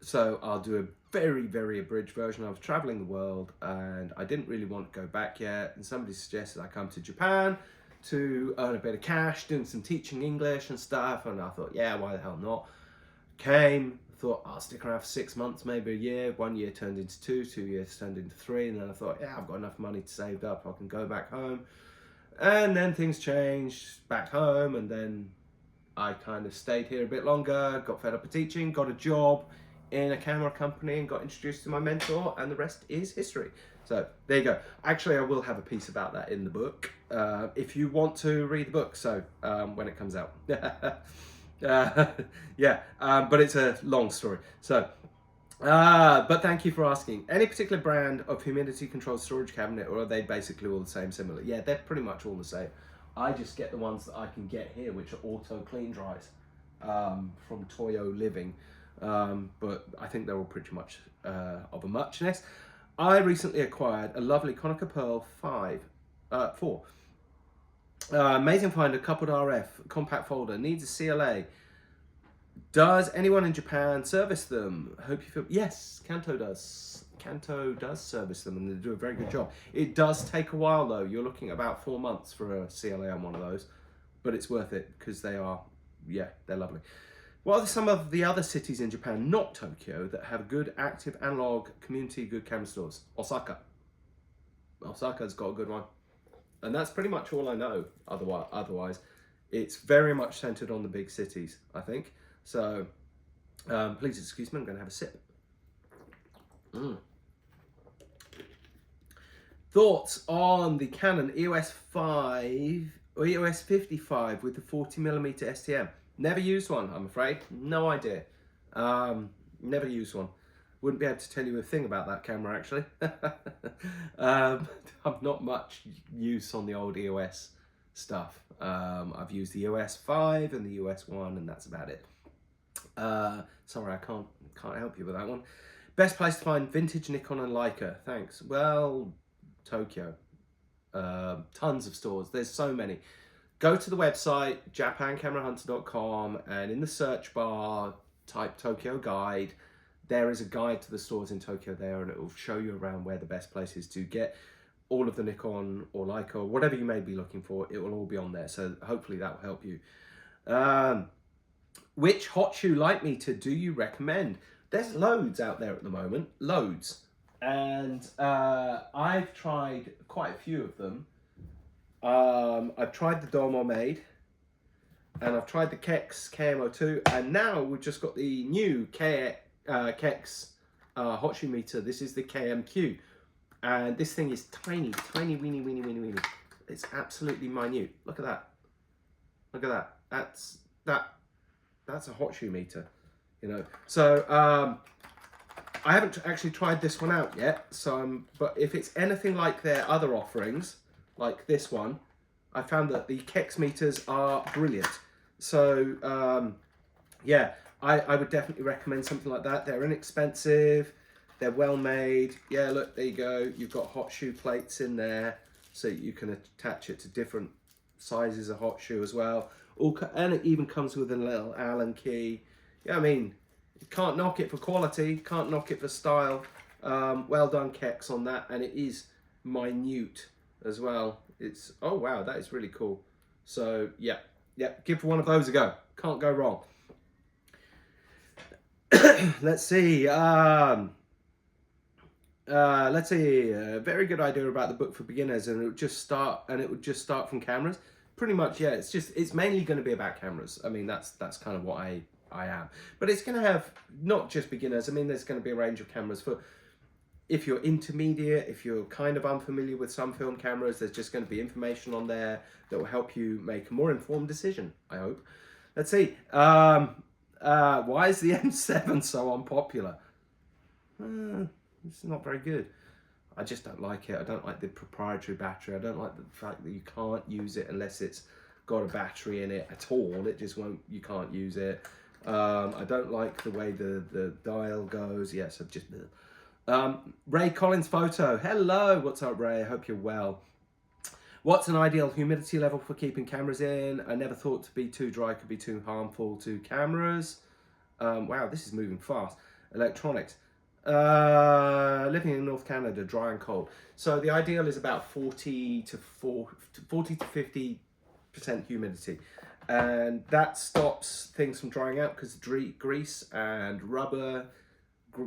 So I'll do a very, very abridged version. I was traveling the world and I didn't really want to go back yet. And somebody suggested I come to Japan to earn a bit of cash, doing some teaching English and stuff. And I thought, yeah, why the hell not? Came, thought I'll stick around for 6 months, maybe a year. 1 year turned into 2, 2 years turned into 3. And then I thought, yeah, I've got enough money to save up. I can go back home. And then things changed back home. And then I kind of stayed here a bit longer, got fed up of teaching, got a job in a camera company and got introduced to my mentor, and the rest is history. So there you go. Actually, I will have a piece about that in the book if you want to read the book. So when it comes out, yeah, but it's a long story. So, but thank you for asking. Any particular brand of humidity controlled storage cabinet, or are they basically all the same, similar? Yeah, they're pretty much all the same. I just get the ones that I can get here, which are auto clean dries from Toyo Living. But I think they're all pretty much of a muchness. I recently acquired a lovely Konica Pearl 4. Amazing find, a coupled RF compact folder, needs a CLA. Does anyone in Japan service them? Hope you feel, yes, Kanto does. Kanto does service them and they do a very good job. It does take a while though. You're looking at about 4 months for a CLA on one of those, but it's worth it because they are, yeah, they're lovely. What are some of the other cities in Japan, not Tokyo, that have good active analog community good camera stores? Osaka. Osaka's got a good one. And that's pretty much all I know otherwise. It's very much centered on the big cities, I think. So please excuse me, I'm going to have a sip. Thoughts on the Canon EOS 5 or EOS 55 with the 40mm STM? Never used one, I'm afraid. No idea. Never used one. Wouldn't be able to tell you a thing about that camera, actually. I've not much use on the old EOS stuff. I've used the EOS 5 and the EOS 1, and that's about it. Sorry, I can't help you with that one. Best place to find vintage Nikon and Leica? Thanks. Well, Tokyo. Tons of stores. There's so many. Go to the website, japancamera.hunter.com, and in the search bar, type Tokyo Guide. There is a guide to the stores in Tokyo there, and it will show you around where the best place is to get all of the Nikon or Leica, or whatever you may be looking for. It will all be on there, so hopefully that will help you. Which hot shoe light meter do you recommend? There's loads out there at the moment, loads. And I've tried quite a few of them. I've tried the Domo Made, and I've tried the Kex KMO2, and now we've just got the new Kex hot shoe meter. This is the KMQ, and this thing is tiny, weeny. It's absolutely minute. Look at that. Look at that. That's a hot shoe meter, you know. So I haven't actually tried this one out yet. So but if it's anything like their other offerings, like this one, I found that the Kex meters are brilliant. So yeah, I would definitely recommend something like that. They're inexpensive, they're well made. Yeah, look, there you go. You've got hot shoe plates in there, so you can attach it to different sizes of hot shoe as well. And it even comes with a little Allen key. Yeah, I mean, you can't knock it for quality, can't knock it for style. Well done, Kex, on that, and it is minute as well. It's, oh wow, that is really cool. So yeah, give one of those a go. Can't go wrong. Let's see. Let's see. A very good idea about the book for beginners, and it would just start. And it would just start from cameras. Pretty much, yeah. It's mainly going to be about cameras. I mean, that's kind of what I am. But it's going to have not just beginners. I mean, there's going to be a range of cameras for if you're intermediate, if you're kind of unfamiliar with some film cameras. There's just going to be information on there that will help you make a more informed decision, I hope. Let's see. Why is the M7 so unpopular? It's not very good. I just don't like it. I don't like the proprietary battery. I don't like the fact that you can't use it unless it's got a battery in it at all. It just won't, you can't use it. I don't like the way the dial goes. Yes, I've just... Ray Collins photo. Hello, what's up, Ray? I hope you're well. What's an ideal humidity level for keeping cameras in? I never thought to be too dry could be too harmful to cameras. Wow, this is moving fast. Electronics. Living in North Canada, dry and cold. So the ideal is about 40 to 50% humidity. And that stops things from drying out because grease and rubber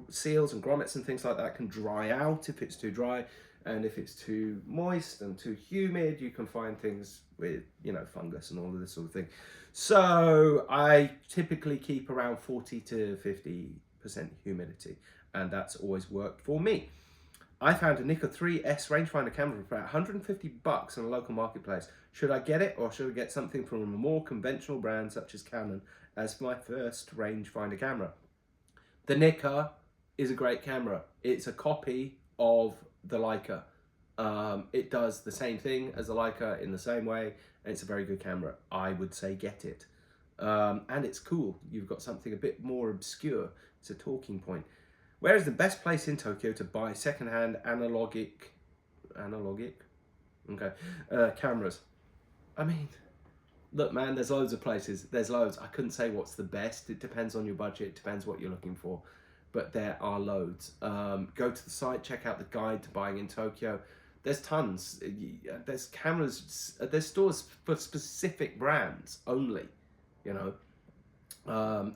seals and grommets and things like that can dry out if it's too dry, and if it's too moist and too humid, you can find things with, you know, fungus and all of this sort of thing. So I typically keep around 40 to 50% humidity, and that's always worked for me. I found a Nikon 3S rangefinder camera for about 150 bucks in a local marketplace. Should I get it, or should I get something from a more conventional brand such as Canon as my first rangefinder camera? The Nikon is a great camera. It's a copy of the Leica. It does the same thing as the Leica in the same way, and it's a very good camera. I would say get it. And it's cool. You've got something a bit more obscure. It's a talking point. Where is the best place in Tokyo to buy secondhand analogic? Okay, cameras. I mean, look, man, there's loads of places. There's loads. I couldn't say what's the best. It depends on your budget. It depends what you're looking for. But there are loads. Go to the site, check out the guide to buying in Tokyo. There's tons. There's cameras. There's stores for specific brands only, you know.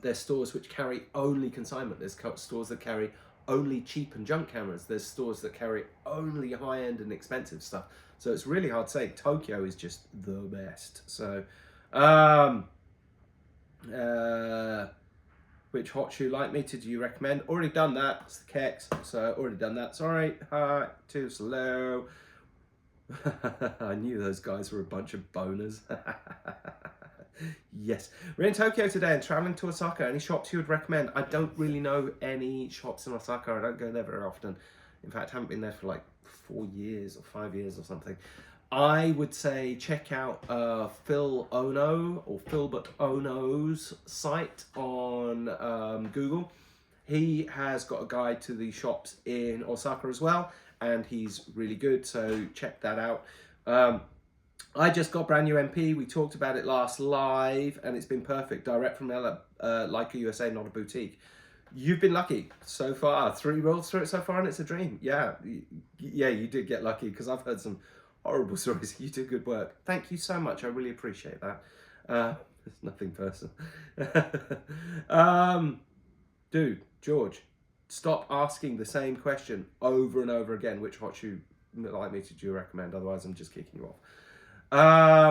There's stores which carry only consignment. There's stores that carry only cheap and junk cameras. There's stores that carry only high-end and expensive stuff. So it's really hard to say. Tokyo is just the best. So, which hot shoe light meter do you recommend? Already done that. It's the Kex. So already done that. Sorry. Too slow. I knew those guys were a bunch of boners. Yes. We're in Tokyo today and traveling to Osaka. Any shops you would recommend? I don't really know any shops in Osaka. I don't go there very often. In fact, I haven't been there for like 4 years or 5 years or something. I would say check out Phil Ono or Philbert Ono's site on Google. He has got a guide to the shops in Osaka as well, and he's really good, so check that out. I just got brand new MP. We talked about it last live, and it's been perfect. Direct from Leica USA, not a boutique. You've been lucky so far. 3 rolls through it so far, and it's a dream. Yeah, you did get lucky, because I've heard some horrible stories. You do good work. Thank you so much. I really appreciate that. It's nothing personal. Dude, George, stop asking the same question over and over again. Which hot shoe light meter do you recommend? Otherwise, I'm just kicking you off.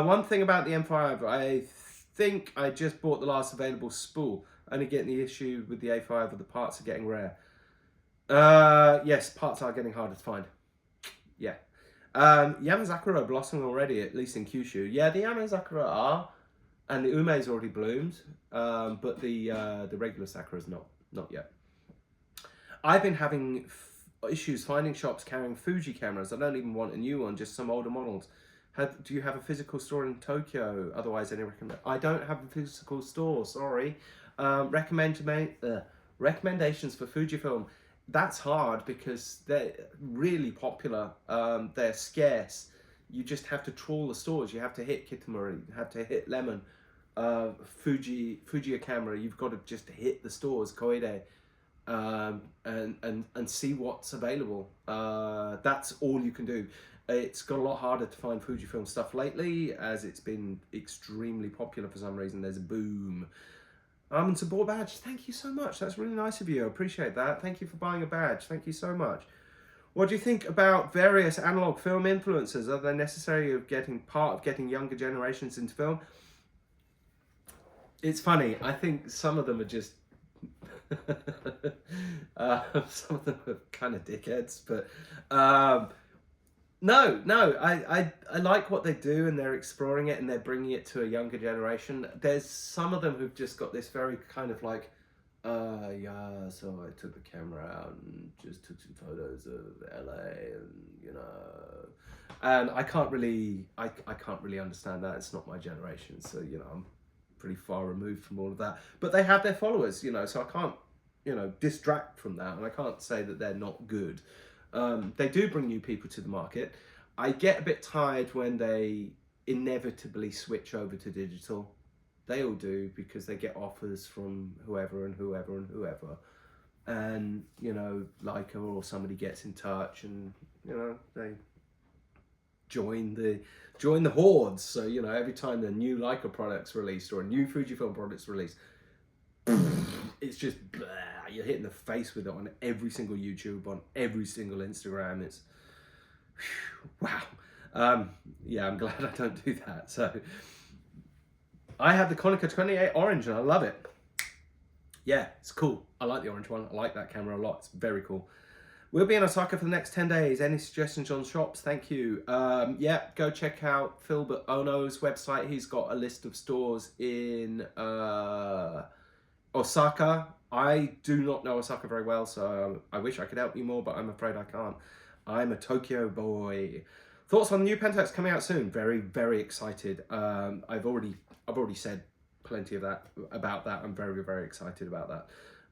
One thing about the M5, I think I just bought the last available spool. Only getting the issue with the A5 of the parts are getting rare. Yes, parts are getting harder to find. Yeah. Yamazakura are blossoming already, at least in Kyushu. Yeah, the Yamazakura are, and the Ume's already bloomed, but the regular Sakura's not yet. I've been having issues finding shops carrying Fuji cameras. I don't even want a new one, just some older models. Do you have a physical store in Tokyo? Otherwise, any recommend? I don't have a physical store, sorry. Recommendations for Fujifilm. That's hard because they're really popular. They're scarce. You just have to trawl the stores. You have to hit Kitamura. You have to hit Lemon. Fuji camera. You've got to just hit the stores, Koide, and see what's available. That's all you can do. It's got a lot harder to find Fujifilm stuff lately, as it's been extremely popular for some reason. There's a boom. And support badge. Thank you so much. That's really nice of you. I appreciate that. Thank you for buying a badge. Thank you so much. What do you think about various analog film influencers? Are they necessary of getting younger generations into film? It's funny. I think some of them are just some of them are kind of dickheads, but no. I like what they do, and they're exploring it, and they're bringing it to a younger generation. There's some of them who've just got this very kind of like, yeah, so I took the camera out and just took some photos of LA, and and I can't really understand that. It's not my generation, so I'm pretty far removed from all of that. But they have their followers, so I can't distract from that, and I can't say that they're not good. They do bring new people to the market. I get a bit tired when they inevitably switch over to digital. They all do, because they get offers from whoever and whoever and whoever. And, Leica or somebody gets in touch, and, they join the hordes. So, every time the new Leica product's released or a new Fujifilm product's released, it's just blah, you're hitting the face with it on every single YouTube, on every single Instagram. It's wow. Yeah, I'm glad I don't do that. So I have the Konica 28 orange, and I love it. Yeah, it's cool. I like the orange one. I like that camera a lot. It's very cool. We'll be in Osaka for the next 10 days. Any suggestions on shops? Thank you. Yeah, go check out Philbert Ono's website. He's got a list of stores in Osaka. I do not know Osaka very well, so I wish I could help you more, but I'm afraid I can't. I'm a Tokyo boy. Thoughts on the new Pentax coming out soon? Very, very excited. I've already said plenty of that about that. I'm very, very excited about that.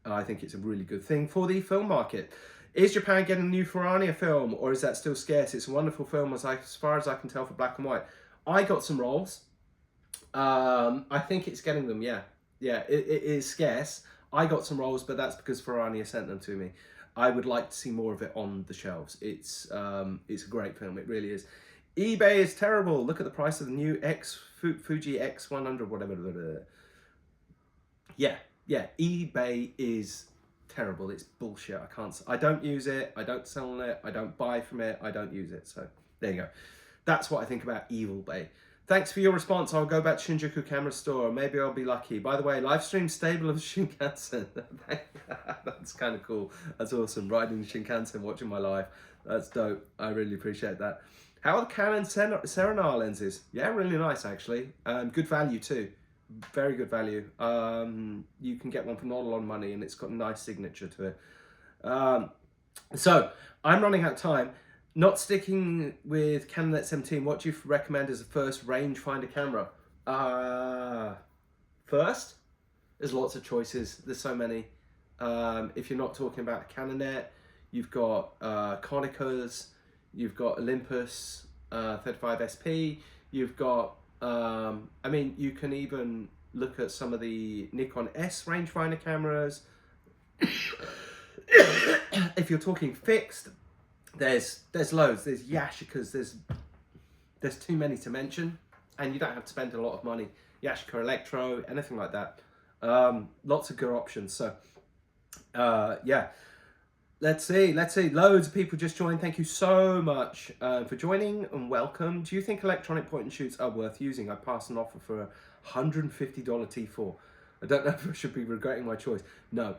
I think it's a really good thing for the film market. Is Japan getting a new Ferrania film, or is that still scarce? It's a wonderful film, as far as I can tell, for black and white. I got some rolls. I think it's getting them, yeah. Yeah, it is scarce. I got some rolls, but that's because Ferrania sent them to me. I would like to see more of it on the shelves. It's a great film, it really is. eBay is terrible. Look at the price of the new Fuji X100, whatever. Yeah, eBay is terrible. It's bullshit. I don't use it. I don't sell on it. I don't buy from it. I don't use it. So there you go. That's what I think about Evil Bay. Thanks for your response. I'll go back to Shinjuku Camera Store. Maybe I'll be lucky. By the way, live stream stable of Shinkansen. That's kind of cool. That's awesome. Riding Shinkansen, watching my live. That's dope. I really appreciate that. How are the Canon Serenar lenses? Yeah, really nice actually. Good value too. Very good value. You can get one for not a lot of money, and it's got a nice signature to it. So I'm running out of time. Not sticking with Canon ET17, what do you recommend as a first rangefinder camera? First, there's lots of choices. There's so many. If you're not talking about Canonet, you've got Konicas, you've got Olympus 35 SP, you've got, you can even look at some of the Nikon S rangefinder cameras. If you're talking fixed, there's loads. There's Yashicas. There's too many to mention, and you don't have to spend a lot of money. Yashica Electro, anything like that. Lots of good options. So yeah, let's see. Loads of people just joined. Thank you so much for joining, and welcome. Do you think electronic point and shoots are worth using? I passed an offer for a $150 T4. I don't know if I should be regretting my choice. No,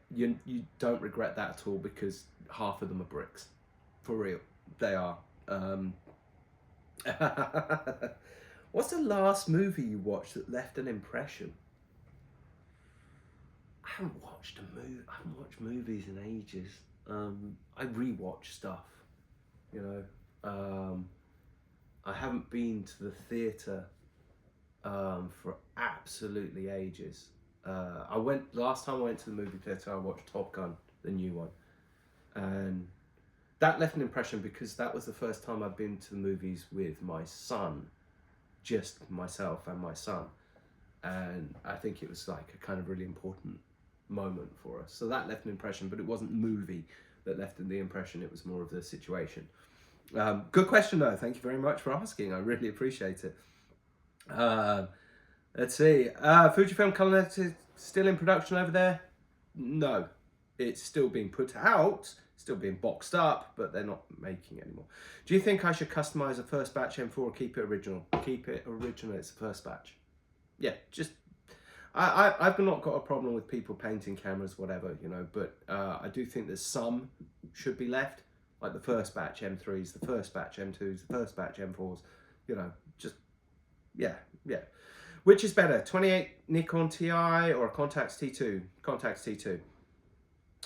you don't regret that at all, because half of them are bricks. For real, they are. What's the last movie you watched that left an impression? I haven't watched movies in ages. I rewatch stuff, I haven't been to the theatre for absolutely ages. Last time I went to the movie theatre, I watched Top Gun, the new one, and that left an impression, because that was the first time I've been to the movies with my son, just myself and my son, and I think it was like a kind of really important moment for us. So that left an impression, but it wasn't the movie that left the impression, it was more of the situation. Good question though, thank you very much for asking, I really appreciate it. Let's see, Fujifilm Still in production over there? No, it's still being put out, still being boxed up, but they're not making anymore. Do you think I should customize a first batch M4 or keep it original? Keep it original, it's the first batch. Yeah, just, I've not got a problem with people painting cameras, whatever, you know, but I do think that some should be left, like the first batch M3s, the first batch M2s, the first batch M4s, you know, just, yeah. Which is better, 28 Nikon Ti or a Contax T2? Contax T2.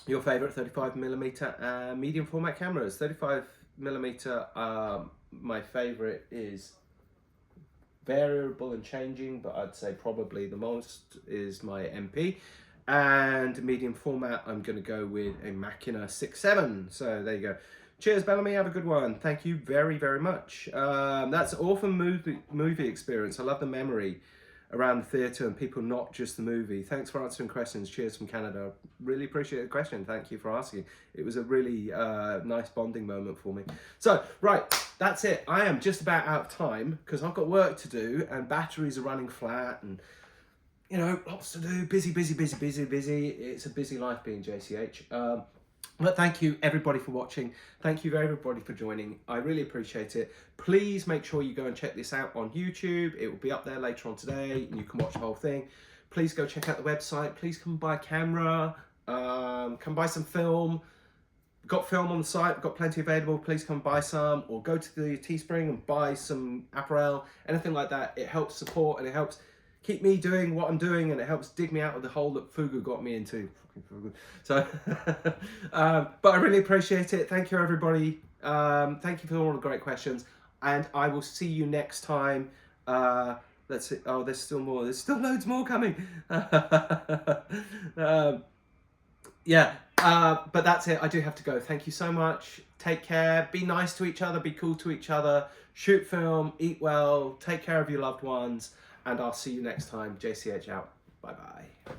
Your favorite 35mm medium format cameras? 35mm, my favorite is variable and changing, but I'd say probably the most is my MP. And medium format, I'm going to go with a Machina 6.7. So there you go. Cheers, Bellamy. Have a good one. Thank you very, very much. That's an awesome movie experience. I love the memory around the theatre and people, not just the movie. Thanks for answering questions. Cheers from Canada. Really appreciate the question. Thank you for asking. It was a really nice bonding moment for me. So, right, that's it. I am just about out of time because I've got work to do and batteries are running flat and, you know, lots to do. Busy. It's a busy life being JCH. But thank you everybody for watching. Thank you everybody for joining. I really appreciate it. Please make sure you go and check this out on YouTube. It will be up there later on today and you can watch the whole thing. Please go check out the website. Please come buy a camera. Come buy some film. We've got film on the site. We've got plenty available. Please come buy some or go to the Teespring and buy some apparel. Anything like that. It helps support and it helps keep me doing what I'm doing and it helps dig me out of the hole that Fugu got me into. So, but I really appreciate it. Thank you, everybody. Thank you for all the great questions. And I will see you next time. Let's see. Oh, there's still more. There's still loads more coming. Yeah, but that's it. I do have to go. Thank you so much. Take care. Be nice to each other. Be cool to each other. Shoot film. Eat well. Take care of your loved ones. And I'll see you next time. JCH out. Bye-bye.